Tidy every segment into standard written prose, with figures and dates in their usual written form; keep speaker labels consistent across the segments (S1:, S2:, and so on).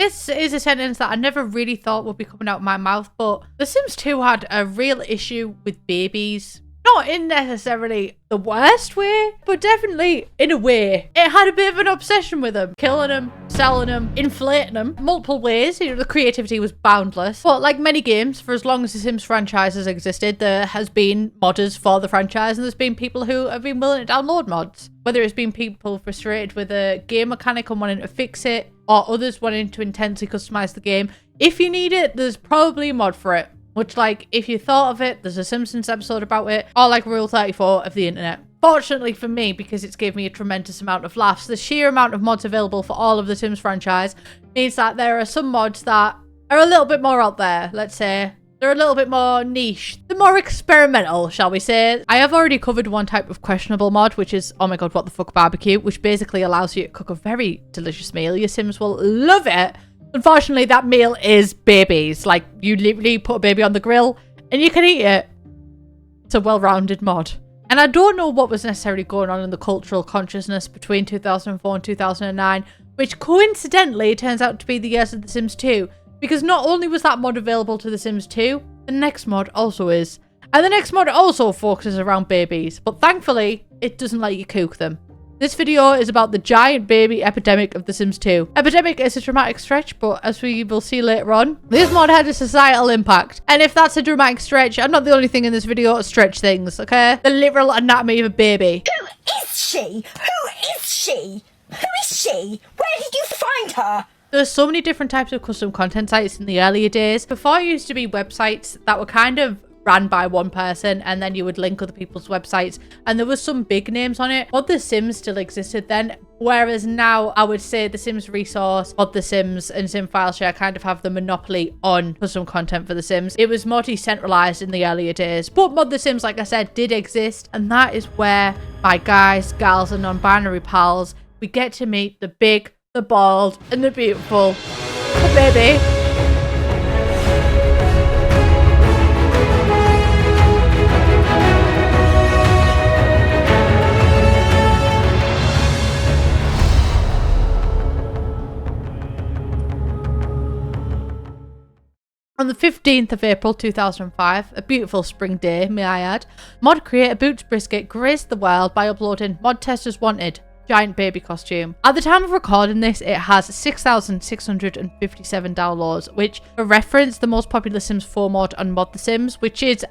S1: this is a sentence that I never really thought would be coming out of my mouth, but The Sims 2 had a real issue with babies. Not in necessarily the worst way, but definitely in a way. It had a bit of an obsession with them. Killing them, selling them, inflating them. Multiple ways. You know, the creativity was boundless. But like many games, for as long as the Sims franchise has existed, there has been modders for the franchise, and there's been people who have been willing to download mods. Whether it's been people frustrated with a game mechanic and wanting to fix it, or others wanting to intensely customize the game. If you need it, there's probably a mod for it. Much like, if you thought of it, there's a Simpsons episode about it, or like Rule 34 of the internet. Fortunately for me, because it's gave me a tremendous amount of laughs, the sheer amount of mods available for all of the Sims franchise means that there are some mods that are a little bit more out there, let's say. They're a little bit more niche. They're more experimental, shall we say. I have already covered one type of questionable mod, which is, oh my god, what the fuck barbecue, which basically allows you to cook a very delicious meal. Your Sims will love it. Unfortunately, that meal is babies. Like, you literally put a baby on the grill and you can eat it. It's a well-rounded mod. And I don't know what was necessarily going on in the cultural consciousness between 2004 and 2009, which coincidentally turns out to be the years of The Sims 2. Because not only was that mod available to The Sims 2, the next mod also is. And the next mod also focuses around babies. But thankfully, it doesn't let you cook them. This video is about the giant baby epidemic of The Sims 2. Epidemic is a dramatic stretch, but as we will see later on, this mod had a societal impact. And if that's a dramatic stretch, I'm not the only thing in this video to stretch things, okay? The literal anatomy of a baby.
S2: Who is she? Who is she? Who is she? Where did you find her?
S1: There were so many different types of custom content sites in the earlier days. Before, it used to be websites that were kind of ran by one person, and then you would link other people's websites, and there was some big names on it. Mod The Sims still existed then, whereas now I would say The Sims Resource, Mod The Sims, and Sim Fileshare kind of have the monopoly on custom content for The Sims. It was more decentralized in the earlier days, but Mod The Sims, like I said, did exist, and that is where my guys, gals, and non-binary pals, we get to meet the big, the bald, and the beautiful, the baby. On the 15th of April 2005, a beautiful spring day, may I add, mod creator Bootsbrisket graced the world by uploading Mod Testers Wanted giant baby costume. At the time of recording this, it has 6,657 downloads, which, for reference, the most popular Sims 4 mod on Mod The Sims, which is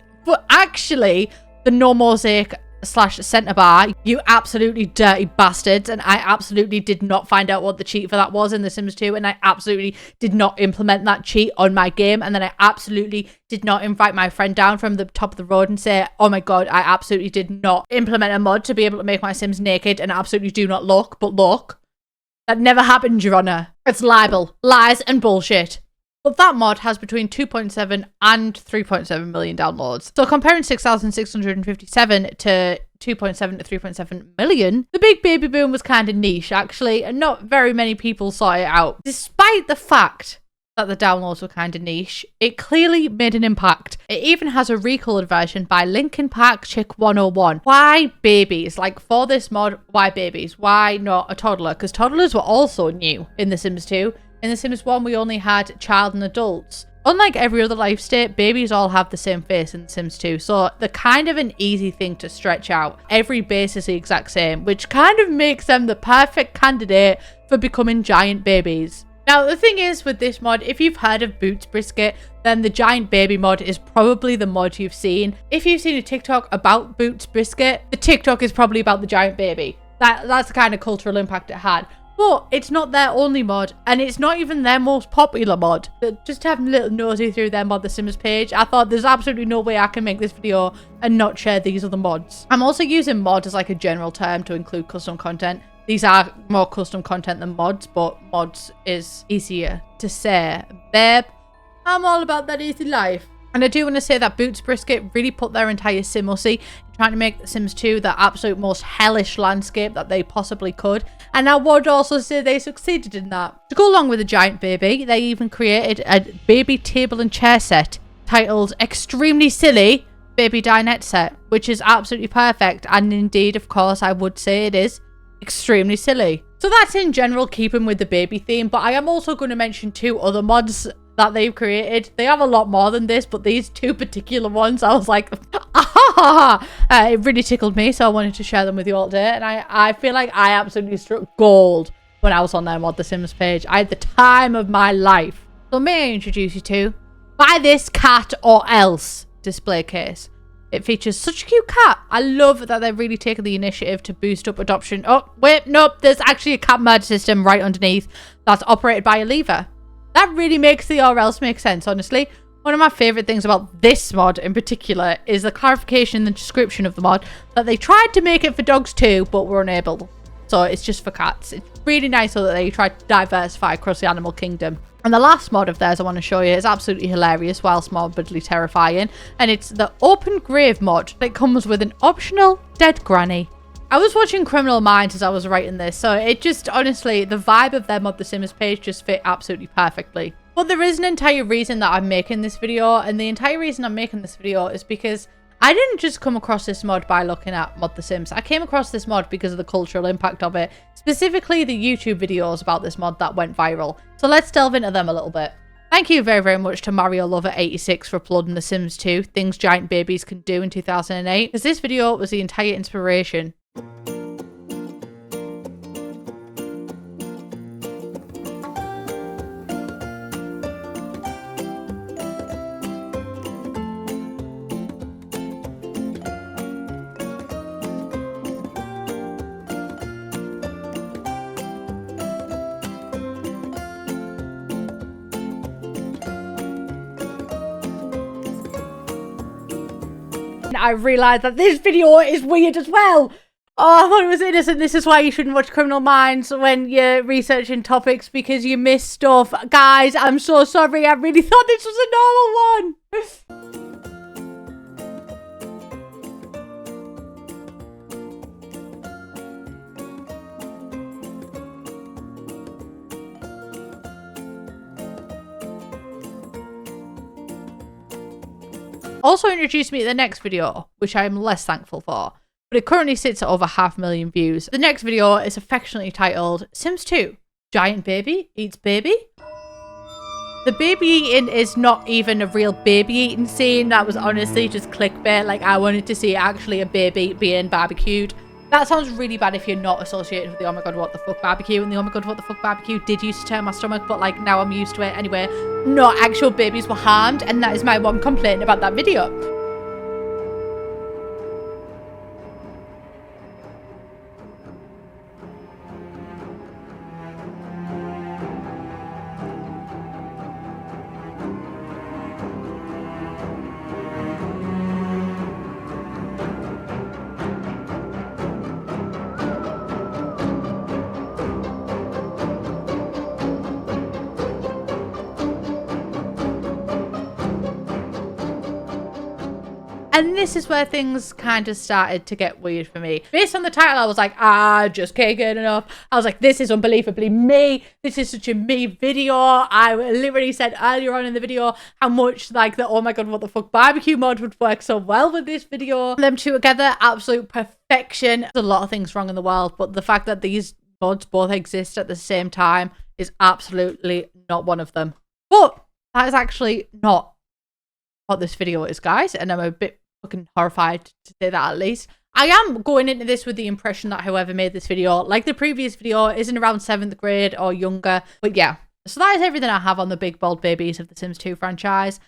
S1: actually the no mosaic / center bar. You absolutely dirty bastards. And I absolutely did not find out what the cheat for that was in The Sims 2, and I absolutely did not implement that cheat on my game, and then I absolutely did not invite my friend down from the top of the road and say, oh my god, I absolutely did not implement a mod to be able to make my Sims naked and absolutely do not look. But look, that never happened, Your Honor. It's libel, lies, and bullshit. But that mod has between 2.7 and 3.7 million downloads. So comparing 6,657 to 2.7 to 3.7 million, the big baby boom was kind of niche, actually, and not very many people sought it out. Despite the fact that the downloads were kind of niche, it clearly made an impact. It even has a recolored version by Linkin Park Chick 101. Why babies? Like, for this mod, why babies? Why not a toddler? Because toddlers were also new in The Sims 2. In The Sims 1, we only had child and adults. Unlike every other life state, babies all have the same face in The Sims 2, so they're kind of an easy thing to stretch out. Every base is the exact same, which kind of makes them the perfect candidate for becoming giant babies. Now, the thing is with this mod, if you've heard of Bootsbrisket, then the giant baby mod is probably the mod you've seen. If you've seen a TikTok about Bootsbrisket, the TikTok is probably about the giant baby. That's the kind of cultural impact it had. But it's not their only mod, and it's not even their most popular mod. But just having a little nosy through their Mod The Sims page, I thought there's absolutely no way I can make this video and not share these other mods. I'm also using mod as like a general term to include custom content. These are more custom content than mods, but mods is easier to say. Babe, I'm all about that easy life. And I do want to say that Bootsbrisket really put their entire Simussy trying to make The Sims 2 the absolute most hellish landscape that they possibly could. And I would also say they succeeded in that. To go along with the giant baby, they even created a baby table and chair set titled Extremely Silly Baby Dinette Set, which is absolutely perfect. And indeed, of course, I would say it is. extremely silly. So that's in general keeping with the baby theme, but I am also going to mention 2 other mods that they've created. They have a lot more than this, but these 2 particular ones, I was like, it really tickled me, so I wanted to share them with you all today. And I feel like I absolutely struck gold when I was on their Mod The Sims page. I had the time of my life. So may I introduce you to Buy This Cat or Else display case. It features such a cute cat. I love that they've really taken the initiative to boost up adoption. Oh, wait, nope. There's actually a cat merge system right underneath that's operated by a lever. That really makes the or else make sense, honestly. One of my favourite things about this mod in particular is the clarification in the description of the mod that they tried to make it for dogs too, but were unable. So it's just for cats. It's really nice though that they tried to diversify across the animal kingdom. And the last mod of theirs I want to show you is absolutely hilarious whilst morbidly terrifying. And it's the Open Grave mod that comes with an optional dead granny. I was watching Criminal Minds as I was writing this, so it just, honestly, the vibe of their Mod The Sims page just fit absolutely perfectly. But there is an entire reason that I'm making this video, and the entire reason I'm making this video is because I didn't just come across this mod by looking at Mod The Sims. I came across this mod because of the cultural impact of it, specifically the YouTube videos about this mod that went viral. So let's delve into them a little bit. Thank you very, very much to Mario Lover 86 for uploading The Sims 2, Things Giant Babies Can Do in 2008, because this video was the entire inspiration. I realised that this video is weird as well. Oh, I thought it was innocent. This is why you shouldn't watch Criminal Minds when you're researching topics, because you miss stuff. Guys, I'm so sorry. I really thought this was a normal one. Also introduced me to the next video, which I am less thankful for, but it currently sits at over 500,000 views. The next video is affectionately titled Sims 2, Giant Baby Eats Baby. The baby eating is not even a real baby eating scene. That was honestly just clickbait. Like, I wanted to see actually a baby being barbecued. That sounds really bad if you're not associated with the oh my god what the fuck barbecue, and the oh my god what the fuck barbecue did used to turn my stomach, but like now I'm used to it anyway. No actual babies were harmed, and that is my one complaint about that video. And this is where things kind of started to get weird for me. Based on the title, I was like, I just can't get enough. I was like, this is unbelievably me. This is such a me video. I literally said earlier on in the video how much like the oh my god what the fuck barbecue mod would work so well with this video. Them two together, absolute perfection. There's a lot of things wrong in the world, but the fact that these mods both exist at the same time is absolutely not one of them. But that is actually not what this video is, guys, and I'm a bit fucking horrified to say that at least. I am going into this with the impression that whoever made this video, like the previous video, isn't around 7th grade or younger. But yeah, so that is everything I have on the big bold babies of the Sims 2 franchise.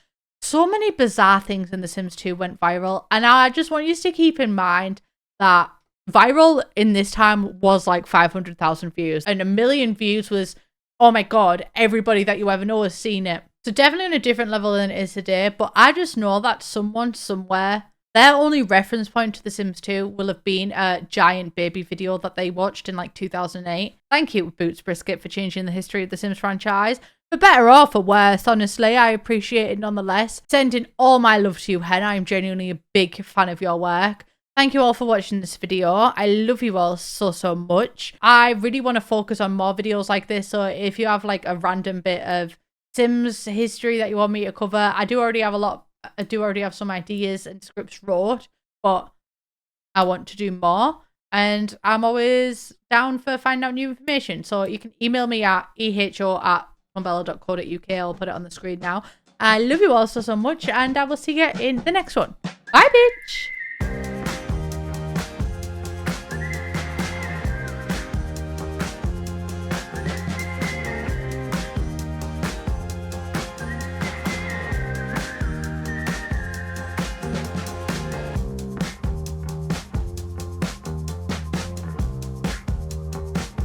S1: So many bizarre things in the Sims 2 went viral, and I just want you to keep in mind that viral in this time was like 500,000 views, and 1 million views was, oh my god, everybody that you ever know has seen it. So definitely on a different level than it is today, but I just know that someone somewhere, their only reference point to The Sims 2 will have been a giant baby video that they watched in like 2008. Thank you, Bootsbrisket, for changing the history of The Sims franchise. For better or for worse, honestly, I appreciate it nonetheless. Sending all my love to you, Hen. I'm genuinely a big fan of your work. Thank you all for watching this video. I love you all so, so much. I really want to focus on more videos like this, so if you have like a random bit of Sims history that you want me to cover, I do already have some ideas and scripts wrote, but I want to do more. And I'm always down for finding out new information. So you can email me at eho@plumbella.co.uk. I'll put it on the screen now. I love you all so much, and I will see you in the next one. Bye, bitch!